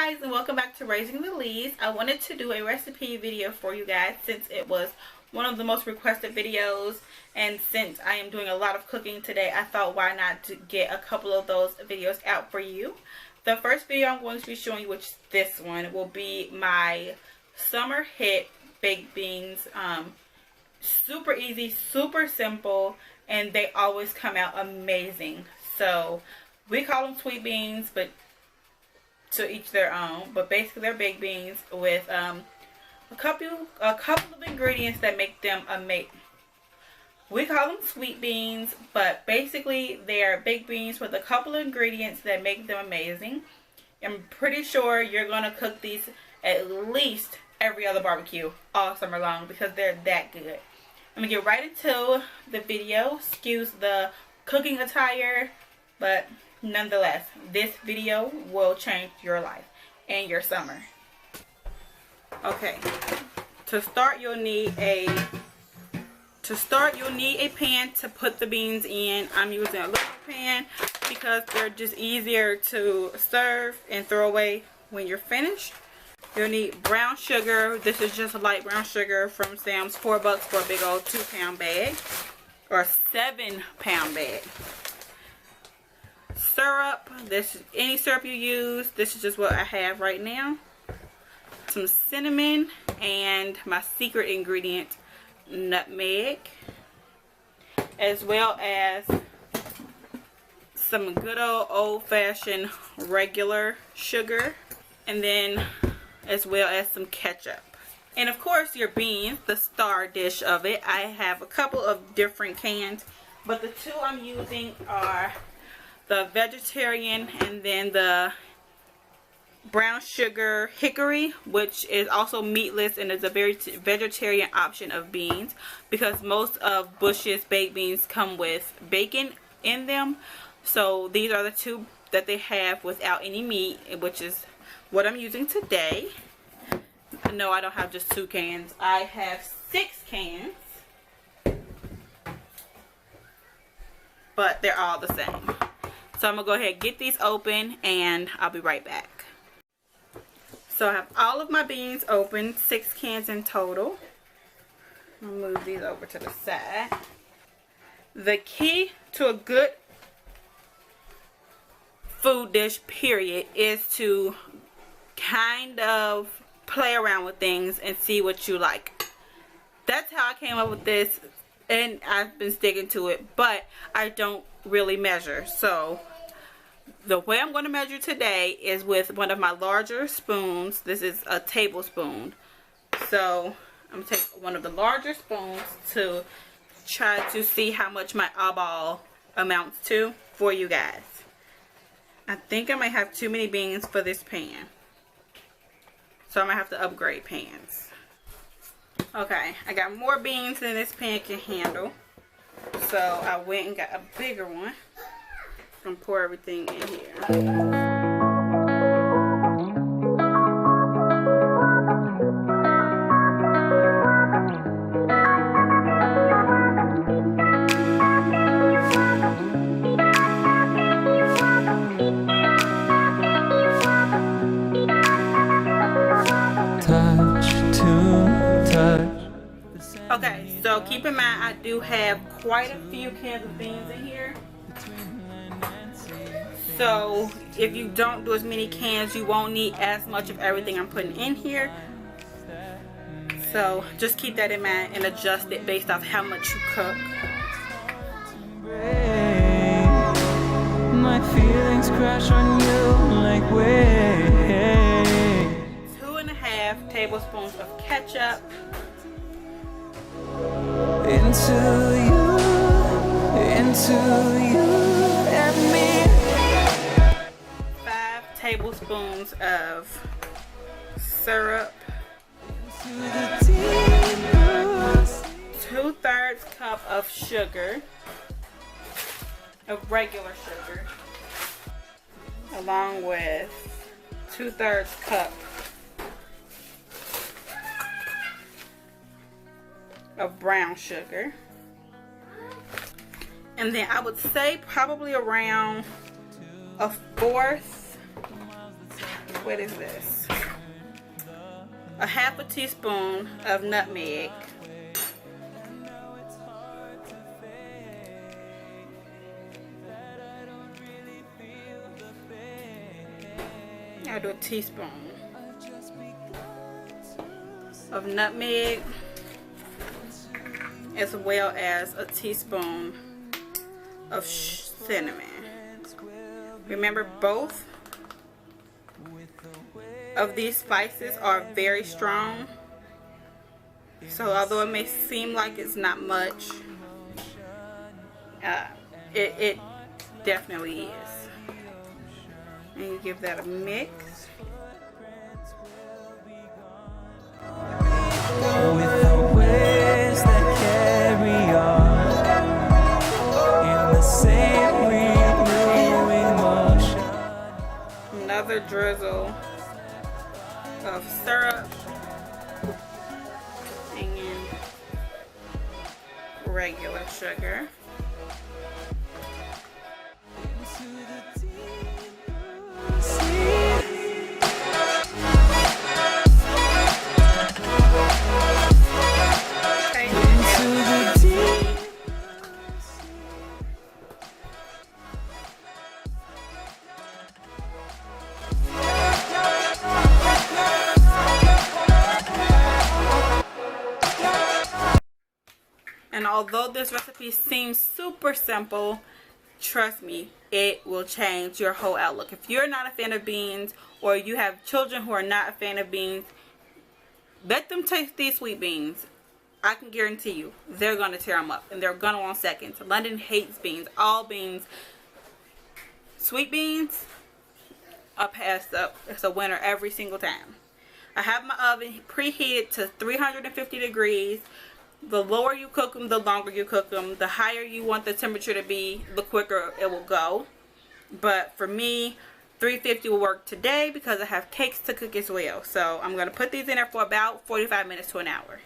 guys, and welcome back to Raising the Lees. I wanted to do a recipe video for you guys since it was one of the most requested videos, and since I am doing a lot of cooking today, I thought why not to get a couple of those videos out for you. The first video I'm going to be showing you, which this one will be my summer hit baked beans. Super easy, super simple, and they always come out amazing. So we call them sweet beans, but to each their own. But basically they're baked beans with a couple of ingredients that make them amazing. We call them sweet beans, but basically they are baked beans with a couple of ingredients that make them amazing. I'm pretty sure you're gonna cook these at least every other barbecue all summer long because they're that good. I'm gonna get right into the video. Excuse the cooking attire, but nonetheless, this video will change your life and your summer. Okay, to start you'll need a pan to put the beans in. I'm using a little pan because they're just easier to serve and throw away when you're finished. You'll need brown sugar. This is just a light brown sugar from Sam's, $4 for a big old 2-pound bag or 7-pound bag. Syrup, this is any syrup you use. This is just what I have right now. Some cinnamon and my secret ingredient, nutmeg, as well as some good old-fashioned regular sugar, and then as well as some ketchup. And of course your beans, the star dish of it. I have a couple of different cans, but the two I'm using are the vegetarian and then the brown sugar hickory, which is also meatless and is a very vegetarian option of beans because most of Bush's baked beans come with bacon in them. So these are the two that they have without any meat, which is what I'm using today. No, I don't have just 2 cans. I have 6 cans, but they're all the same. So I'm going to go ahead and get these open and I'll be right back. So I have all of my beans open, 6 cans in total. I'll move these over to the side. The key to a good food dish, period, is to kind of play around with things and see what you like. That's how I came up with this, and I've been sticking to it, but I don't really measure. So the way I'm going to measure today is with one of my larger spoons. This is a tablespoon. So I'm going to take one of the larger spoons to try to see how much my eyeball amounts to for you guys. I think I might have too many beans for this pan, so I'm going to have to upgrade pans. Okay, I got more beans than this pan can handle. So I went and got a bigger one. I'm going to pour everything in here. Okay, so keep in mind I do have quite a few cans of beans in here. So if you don't do as many cans, you won't need as much of everything I'm putting in here. So just keep that in mind and adjust it based off how much you cook. My feelings crash on you like waves. 2.5 tablespoons of ketchup. Into you and me. 5 tablespoons of syrup. 2/3 cup of sugar, of regular sugar, along with 2/3 cup of brown sugar, and then I would say probably around 1/4 what is this? A half a teaspoon of nutmeg. I'll do a teaspoon of nutmeg, as well as a teaspoon of cinnamon. Remember, both of these spices are very strong, so although it may seem like it's not much, it definitely is. And you give that a mix. With the waves that carry on in the same renewing motion. Another drizzle of syrup and regular sugar. And although this recipe seems super simple, trust me, it will change your whole outlook. If you're not a fan of beans, or you have children who are not a fan of beans, let them taste these sweet beans. I can guarantee you, they're going to tear them up, and they're going to want seconds. London hates beans. All beans. Sweet beans, a pass up. It's a winner every single time. I have my oven preheated to 350 degrees. The lower you cook them, the longer you cook them. The higher you want the temperature to be, the quicker it will go. But for me, 350 will work today because I have cakes to cook as well. So I'm going to put these in there for about 45 minutes to an hour.